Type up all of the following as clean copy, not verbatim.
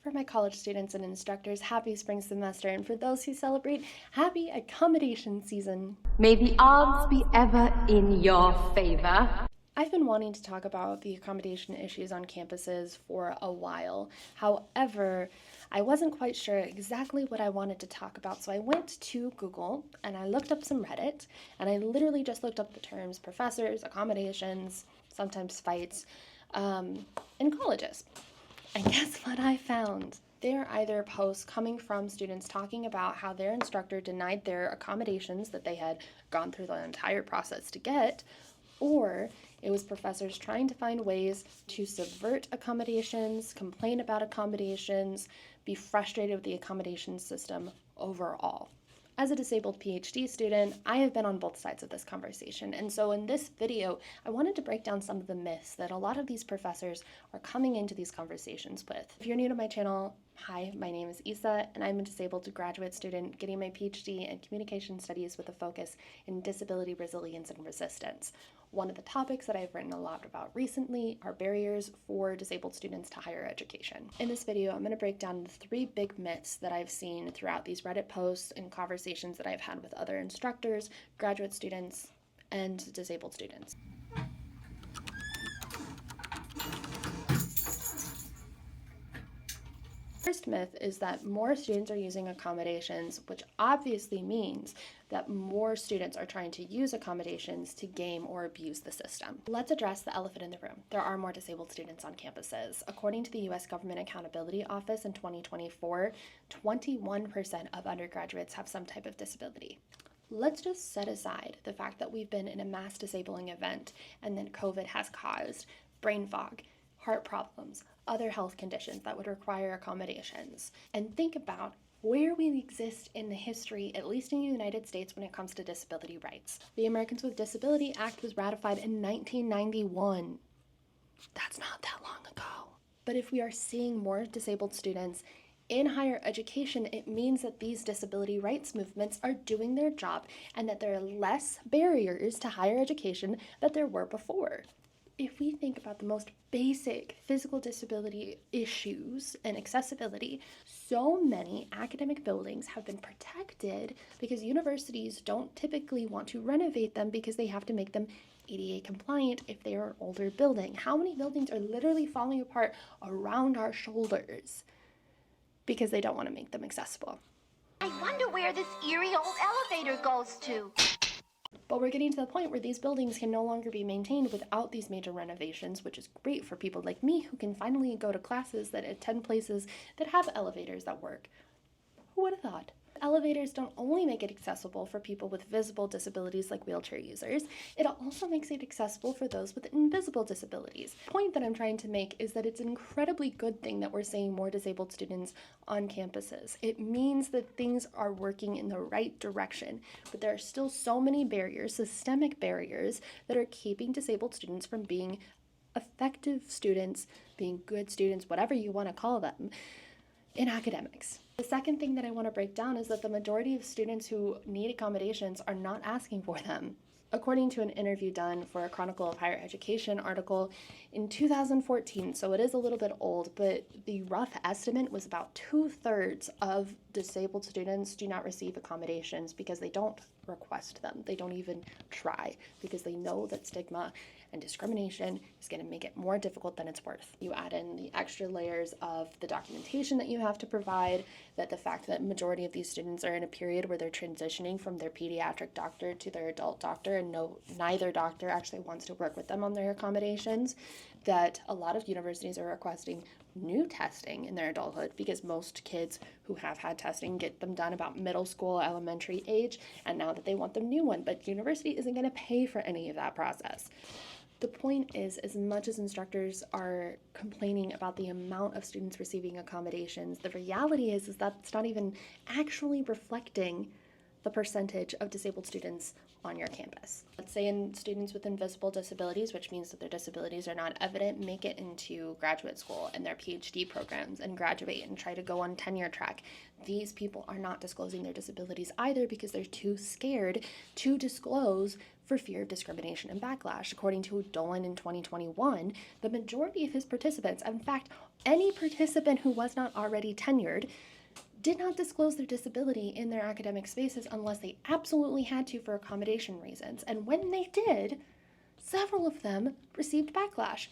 For my college students and instructors, happy spring semester, and for those who celebrate, happy accommodation season. May the odds be ever in your favor. I've been wanting to talk about the accommodation issues on campuses for a while. However, I wasn't quite sure exactly what I wanted to talk about, so I went to Google and I looked up some Reddit, and I literally just looked up the terms professors, accommodations, sometimes fights, in colleges. And guess what I found? They are either posts coming from students talking about how their instructor denied their accommodations that they had gone through the entire process to get, or it was professors trying to find ways to subvert accommodations, complain about accommodations, be frustrated with the accommodation system overall. As a disabled PhD student, I have been on both sides of this conversation, and so in this video, I wanted to break down some of the myths that a lot of these professors are coming into these conversations with. If you're new to my channel, hi, my name is Isa, and I'm a disabled graduate student getting my PhD in communication studies with a focus in disability resilience and resistance. One of the topics that I've written a lot about recently are barriers for disabled students to higher education. In this video, I'm going to break down the 3 big myths that I've seen throughout these Reddit posts and conversations that I've had with other instructors, graduate students, and disabled students. First myth is that more students are using accommodations, which obviously means that more students are trying to use accommodations to game or abuse the system. Let's address the elephant in the room. There are more disabled students on campuses. According to the U.S. Government Accountability Office in 2024, 21% of undergraduates have some type of disability. Let's just set aside the fact that we've been in a mass disabling event and then COVID has caused brain fog, heart problems, other health conditions that would require accommodations. And think about where we exist in the history, at least in the United States, when it comes to disability rights. The Americans with Disability Act was ratified in 1991. That's not that long ago. But if we are seeing more disabled students in higher education, it means that these disability rights movements are doing their job and that there are less barriers to higher education than there were before. If we think about the most basic physical disability issues and accessibility, so many academic buildings have been protected because universities don't typically want to renovate them because they have to make them ADA compliant if they are an older building. How many buildings are literally falling apart around our shoulders because they don't want to make them accessible? I wonder where this eerie old elevator goes to. But we're getting to the point where these buildings can no longer be maintained without these major renovations, which is great for people like me who can finally go to classes that attend places that have elevators that work. Who would have thought? Elevators don't only make it accessible for people with visible disabilities like wheelchair users, it also makes it accessible for those with invisible disabilities. The point that I'm trying to make is that it's an incredibly good thing that we're seeing more disabled students on campuses. It means that things are working in the right direction, but there are still so many barriers, systemic barriers, that are keeping disabled students from being effective students, being good students, whatever you want to call them, in academics. The second thing that I want to break down is that the majority of students who need accommodations are not asking for them. According to an interview done for a Chronicle of Higher Education article in 2014, so it is a little bit old, but the rough estimate was about 2/3 of disabled students do not receive accommodations because they don't request them. They don't even try because they know that stigma and discrimination is going to make it more difficult than it's worth. You add in the extra layers of the documentation that you have to provide, that the fact that majority of these students are in a period where they're transitioning from their pediatric doctor to their adult doctor, and neither doctor actually wants to work with them on their accommodations, that a lot of universities are requesting new testing in their adulthood because most kids who have had testing get them done about middle school, elementary age, and now that they want the new one, but university isn't going to pay for any of that process. The point is, as much as instructors are complaining about the amount of students receiving accommodations, the reality is that it's not even actually reflecting the percentage of disabled students on your campus. Let's say students with invisible disabilities, which means that their disabilities are not evident, make it into graduate school and their PhD programs and graduate and try to go on tenure track. These people are not disclosing their disabilities either because they're too scared to disclose for fear of discrimination and backlash. According to Dolmage in 2021, the majority of his participants, in fact, Any participant who was not already tenured did not disclose their disability in their academic spaces unless they absolutely had to for accommodation reasons. And when they did, several of them received backlash.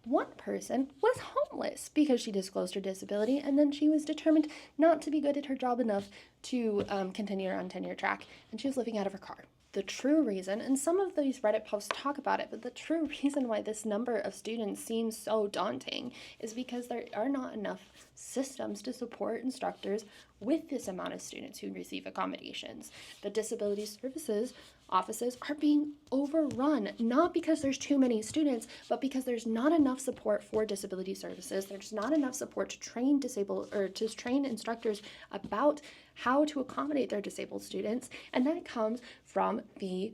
One person was homeless because she disclosed her disability, and then she was determined not to be good at her job enough to continue her on tenure track, and she was living out of her car. The true reason, and some of these Reddit posts talk about it, but the true reason why this number of students seems so daunting is because there are not enough systems to support instructors with this amount of students who receive accommodations. The disability services offices are being overrun, not because there's too many students, but because there's not enough support for disability services. There's not enough support to train train instructors about how to accommodate their disabled students, and that comes from the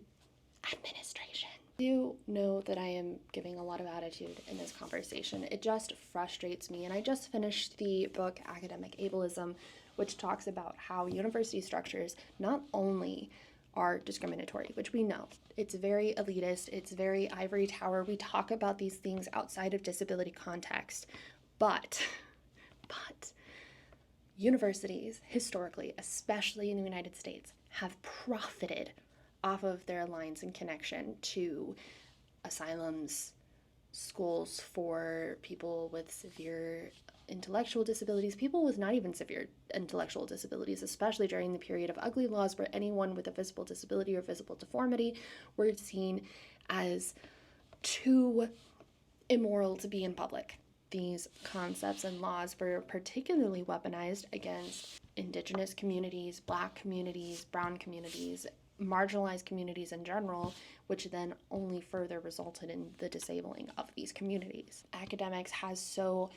administration. I do know that I am giving a lot of attitude in this conversation. It just frustrates me, and I just finished the book Academic Ableism, which talks about how university structures not only are discriminatory, which we know. It's very elitist, it's very ivory tower. We talk about these things outside of disability context, but universities, historically, especially in the United States, have profited off of their alliance and connection to asylums, schools for people with severe intellectual disabilities, people with not even severe intellectual disabilities, especially during the period of ugly laws where anyone with a visible disability or visible deformity were seen as too immoral to be in public. These concepts and laws were particularly weaponized against Indigenous communities, Black communities, brown communities, marginalized communities in general, which then only further resulted in the disabling of these communities. Academics has so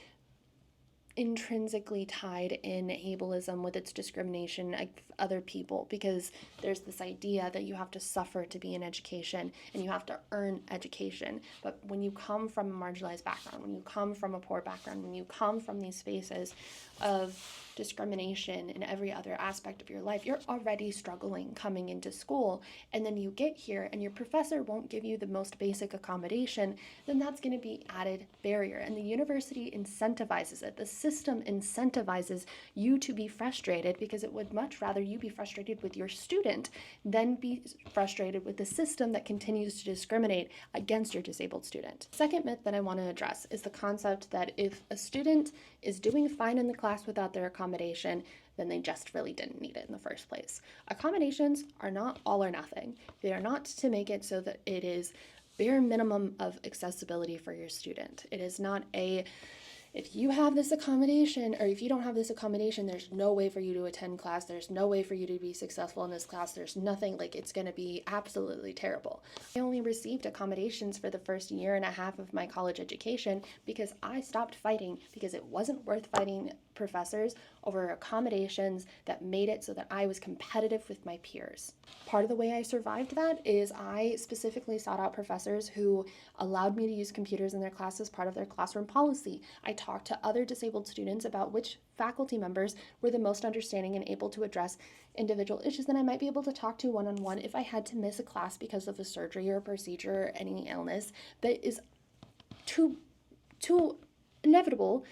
intrinsically tied in ableism with its discrimination of other people, because there's this idea that you have to suffer to be in education and you have to earn education. But when you come from a marginalized background, when you come from a poor background, when you come from these spaces of discrimination in every other aspect of your life, you're already struggling coming into school, and then you get here and your professor won't give you the most basic accommodation, then that's going to be added barrier. And the university incentivizes it. The system incentivizes you to be frustrated because it would much rather you be frustrated with your student than be frustrated with the system that continues to discriminate against your disabled student. Second myth that I want to address is the concept that if a student is doing fine in the class without their accommodation, then they just really didn't need it in the first place. Accommodations are not all or nothing. They are not to make it so that it is bare minimum of accessibility for your student. It is not if you have this accommodation, or if you don't have this accommodation, there's no way for you to attend class, there's no way for you to be successful in this class, there's nothing, like, it's going to be absolutely terrible. I only received accommodations for the first year and a half of my college education because I stopped fighting, because it wasn't worth fighting professors over accommodations that made it so that I was competitive with my peers. Part of the way I survived that is I specifically sought out professors who allowed me to use computers in their class as part of their classroom policy. I talked to other disabled students about which faculty members were the most understanding and able to address individual issues that I might be able to talk to one-on-one if I had to miss a class because of a surgery or a procedure or any illness that is too inevitable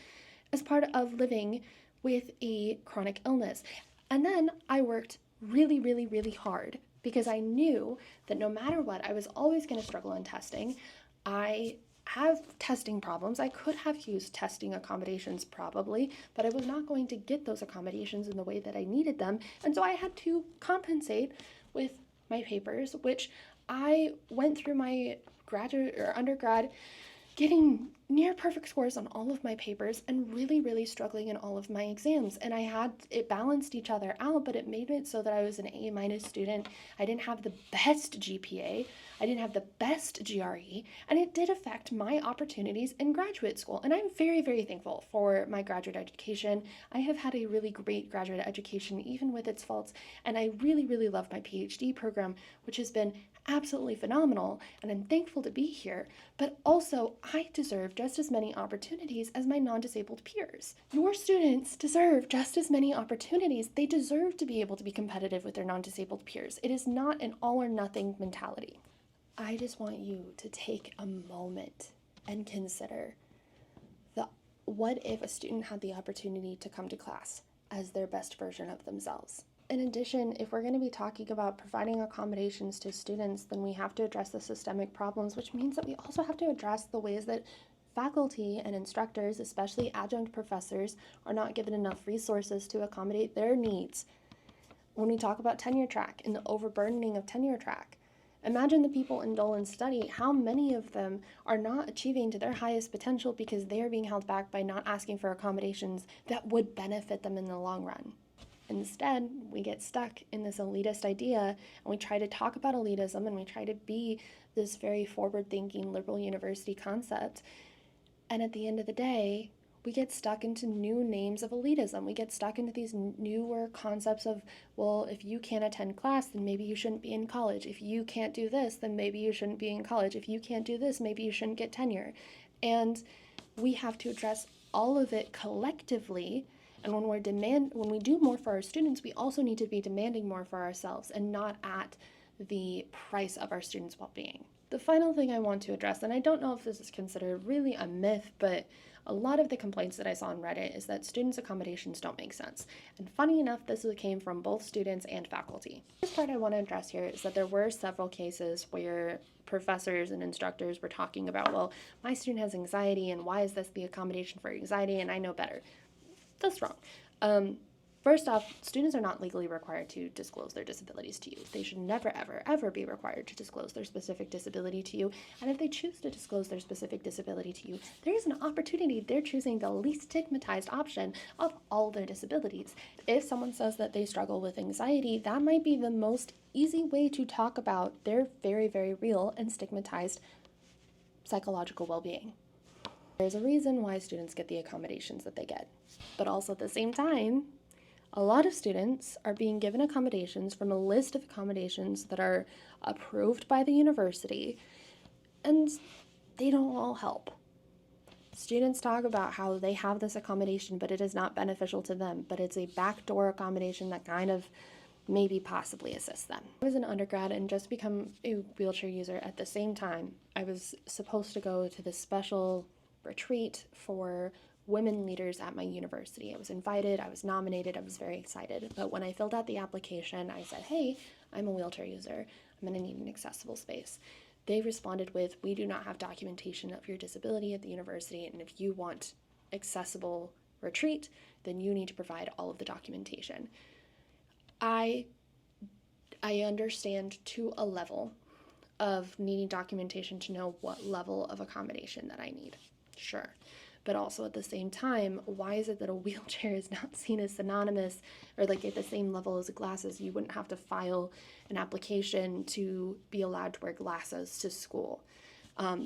as part of living with a chronic illness. And then I worked really, really, really hard because I knew that no matter what, I was always going to struggle in testing. I have testing problems. I could have used testing accommodations probably, but I was not going to get those accommodations in the way that I needed them. And so I had to compensate with my papers, which I went through my graduate or undergrad getting near perfect scores on all of my papers and really, really struggling in all of my exams. And it balanced each other out, but it made it so that I was an A- student. I didn't have the best GPA. I didn't have the best GRE, and it did affect my opportunities in graduate school. And I'm very, very thankful for my graduate education. I have had a really great graduate education, even with its faults. And I really, really love my PhD program, which has been absolutely phenomenal, and I'm thankful to be here, but also I deserve just as many opportunities as my non-disabled peers. Your students deserve just as many opportunities. They deserve to be able to be competitive with their non-disabled peers. It is not an all or nothing mentality. I just want you to take a moment and consider the What if a student had the opportunity to come to class as their best version of themselves? In addition, if we're going to be talking about providing accommodations to students, then we have to address the systemic problems, which means that we also have to address the ways that faculty and instructors, especially adjunct professors, are not given enough resources to accommodate their needs. When we talk about tenure track and the overburdening of tenure track, imagine the people in Dolan's study, how many of them are not achieving to their highest potential because they are being held back by not asking for accommodations that would benefit them in the long run. Instead, we get stuck in this elitist idea, and we try to talk about elitism, and we try to be this very forward-thinking liberal university concept. And at the end of the day, we get stuck into new names of elitism. We get stuck into these newer concepts of, well, if you can't attend class, then maybe you shouldn't be in college. If you can't do this, then maybe you shouldn't be in college. If you can't do this, maybe you shouldn't get tenure. And we have to address all of it collectively. And when we do more for our students, we also need to be demanding more for ourselves and not at the price of our students' well-being. The final thing I want to address, and I don't know if this is considered really a myth, but a lot of the complaints that I saw on Reddit is that students' accommodations don't make sense. And funny enough, this came from both students and faculty. The first part I want to address here is that there were several cases where professors and instructors were talking about, well, my student has anxiety, and why is this the accommodation for anxiety, and I know better. That's wrong. First off, students are not legally required to disclose their disabilities to you. They should never, ever, ever be required to disclose their specific disability to you. And if they choose to disclose their specific disability to you, there is an opportunity they're choosing the least stigmatized option of all their disabilities. If someone says that they struggle with anxiety, that might be the most easy way to talk about their very, very real and stigmatized psychological well-being. There's a reason why students get the accommodations that they get. But also at the same time, a lot of students are being given accommodations from a list of accommodations that are approved by the university, and they don't all help. Students talk about how they have this accommodation, but it is not beneficial to them, but it's a backdoor accommodation that kind of maybe possibly assists them. I was an undergrad and just become a wheelchair user at the same time. I was supposed to go to this special retreat for women leaders at my university. I was invited, I was nominated, I was very excited. But when I filled out the application, I said, hey, I'm a wheelchair user. I'm gonna need an accessible space. They responded with, we do not have documentation of your disability at the university, and if you want accessible retreat, then you need to provide all of the documentation. I understand to a level of needing documentation to know what level of accommodation that I need. Sure. But also at the same time, why is it that a wheelchair is not seen as synonymous or like at the same level as glasses? You wouldn't have to file an application to be allowed to wear glasses to school.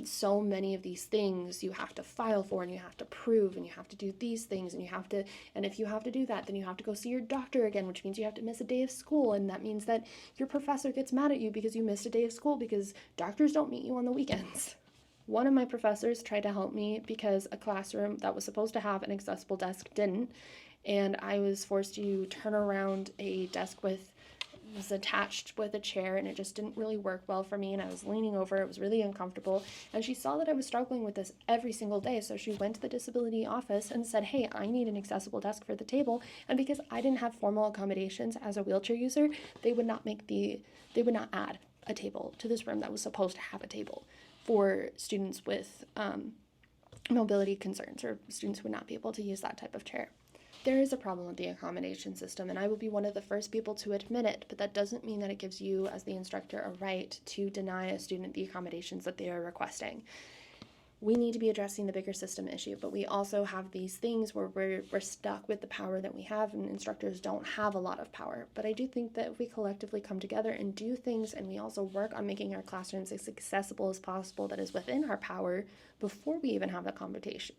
So many of these things you have to file for, and you have to prove, and you have to do these things, and if you have to do that, then you have to go see your doctor again, which means you have to miss a day of school, and that means that your professor gets mad at you because you missed a day of school because doctors don't meet you on the weekends. One of my professors tried to help me because a classroom that was supposed to have an accessible desk didn't, and I was forced to turn around a desk was attached with a chair, and it just didn't really work well for me, and I was leaning over. It was really uncomfortable, and she saw that I was struggling with this every single day, so she went to the disability office and said, hey, I need an accessible desk for the table, and because I didn't have formal accommodations as a wheelchair user, they would not add a table to this room that was supposed to have a table for students with mobility concerns or students who would not be able to use that type of chair. There is a problem with the accommodation system, and I will be one of the first people to admit it, but that doesn't mean that it gives you, as the instructor, a right to deny a student the accommodations that they are requesting. We need to be addressing the bigger system issue, but we also have these things where we're stuck with the power that we have, and instructors don't have a lot of power. But I do think that if we collectively come together and do things, and we also work on making our classrooms as accessible as possible that is within our power before we even have the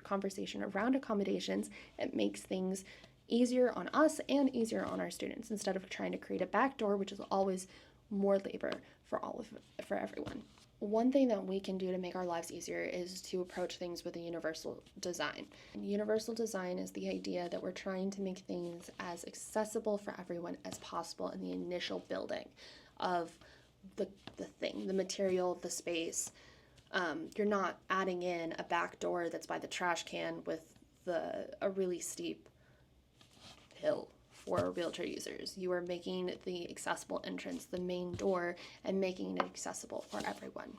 conversation around accommodations, it makes things easier on us and easier on our students, instead of trying to create a backdoor, which is always more labor for everyone. One thing that we can do to make our lives easier is to approach things with a universal design. And universal design is the idea that we're trying to make things as accessible for everyone as possible in the initial building of the thing, the material, the space. You're not adding in a back door that's by the trash can with a really steep hill for wheelchair users. You are making the accessible entrance the main door and making it accessible for everyone.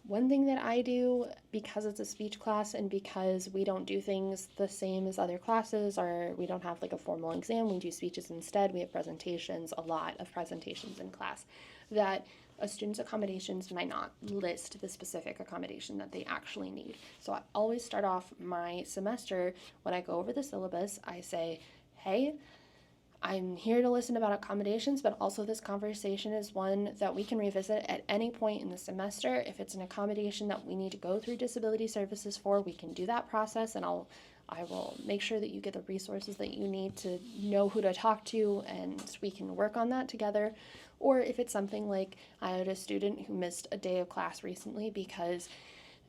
One thing that I do, because it's a speech class and because we don't do things the same as other classes, or we don't have like a formal exam, we do speeches instead, we have presentations, a lot of presentations in class, that a student's accommodations might not list the specific accommodation that they actually need. So I always start off my semester, when I go over the syllabus, I say, hey, I'm here to listen about accommodations, but also this conversation is one that we can revisit at any point in the semester. If it's an accommodation that we need to go through disability services for, we can do that process, and I will make sure that you get the resources that you need to know who to talk to, and we can work on that together. Or if it's something like, I had a student who missed a day of class recently because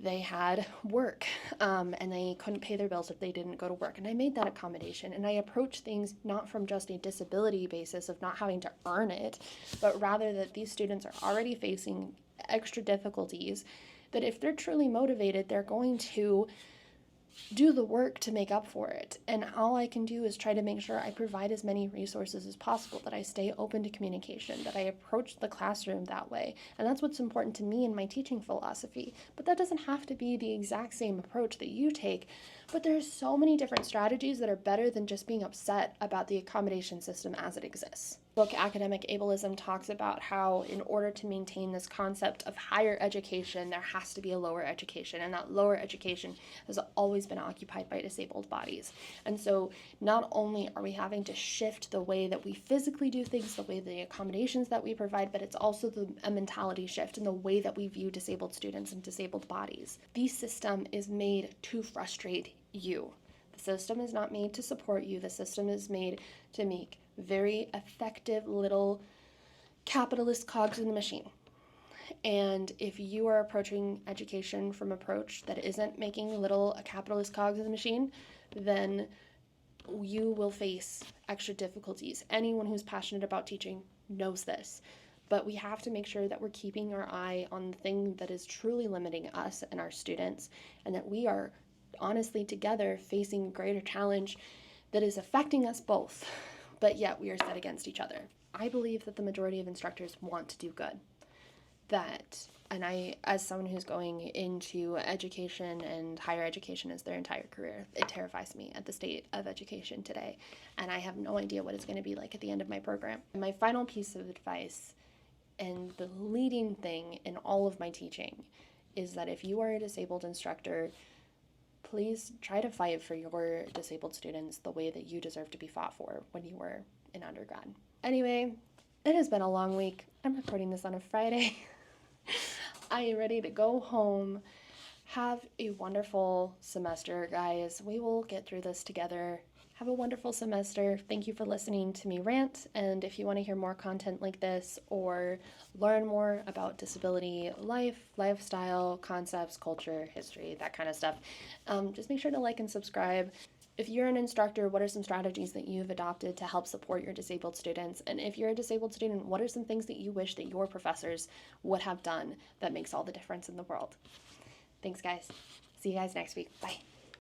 they had work and they couldn't pay their bills if they didn't go to work. And I made that accommodation, and I approach things not from just a disability basis of not having to earn it, but rather that these students are already facing extra difficulties, that if they're truly motivated, they're going to do the work to make up for it. And all I can do is try to make sure I provide as many resources as possible, that I stay open to communication, that I approach the classroom that way. And that's what's important to me in my teaching philosophy. But that doesn't have to be the exact same approach that you take. But there's so many different strategies that are better than just being upset about the accommodation system as it exists. Book Academic Ableism talks about how in order to maintain this concept of higher education, there has to be a lower education, and that lower education has always been occupied by disabled bodies. And so not only are we having to shift the way that we physically do things, the way the accommodations that we provide, but it's also a mentality shift in the way that we view disabled students and disabled bodies. The system is made to frustrate you. The system is not made to support you. The system is made to make very effective little capitalist cogs in the machine. And if you are approaching education from an approach that isn't making little capitalist cogs in the machine, then you will face extra difficulties. Anyone who's passionate about teaching knows this. But we have to make sure that we're keeping our eye on the thing that is truly limiting us and our students, and that we are honestly together facing a greater challenge that is affecting us both, but yet we are set against each other. I believe that the majority of instructors want to do good. And I, as someone who's going into education and higher education as their entire career, it terrifies me at the state of education today. And I have no idea what it's going to be like at the end of my program. My final piece of advice, and the leading thing in all of my teaching, is that if you are a disabled instructor, please try to fight for your disabled students the way that you deserve to be fought for when you were in undergrad. Anyway, it has been a long week. I'm recording this on a Friday. I am ready to go home. Have a wonderful semester, guys. We will get through this together. Have a wonderful semester. Thank you for listening to me rant. And if you want to hear more content like this, or learn more about disability life, lifestyle, concepts, culture, history, that kind of stuff, just make sure to like and subscribe. If you're an instructor, what are some strategies that you've adopted to help support your disabled students? And if you're a disabled student, what are some things that you wish that your professors would have done that makes all the difference in the world? Thanks, guys. See you guys next week. Bye.